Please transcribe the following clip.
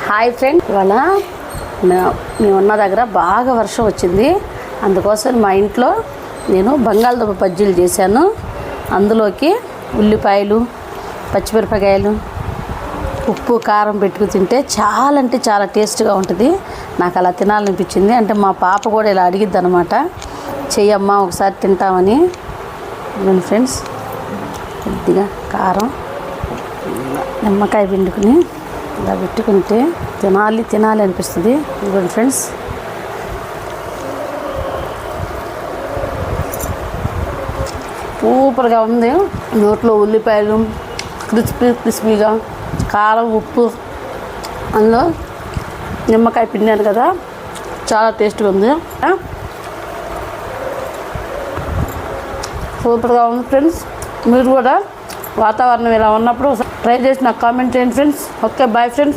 Hi friend, ఇవాళ మేమున్న దగ్గర బాగా వర్షం వచ్చింది. అందుకోసం మా ఇంట్లో నేను బంగాళదుంప బజ్జీలు చేశాను. అందులోకి ఉల్లిపాయలు, పచ్చిమిరపకాయలు, ఉప్పు, కారం పెట్టుకు తింటే చాలా అంటే చాలా టేస్ట్గా ఉంటుంది. నాకు అలా తినాలనిపించింది. అంటే మా పాప కూడా ఇలా అడిగిద్ది అనమాట, చెయ్యమ్మా ఒకసారి తింటామని. ఇవ్వండి ఫ్రెండ్స్, కొద్దిగా కారం, నిమ్మకాయ పిండుకుని ఇలా పెట్టుకుంటే తినాలి అనిపిస్తుంది. ఇవ్వండి ఫ్రెండ్స్, సూపర్గా ఉంది. నోట్లో ఉల్లిపాయలు క్రిస్పీగా, కారం, ఉప్పు, అందులో నిమ్మకాయ పిండాను కదా, చాలా టేస్ట్గా ఉంది. సూపర్గా ఉంది ఫ్రెండ్స్. మీరు కూడా వాతావరణం ఇలా ఉన్నప్పుడు ట్రై చేసి నాకు కామెంట్ చేయండి ఫ్రెండ్స్. Okay, bye friends.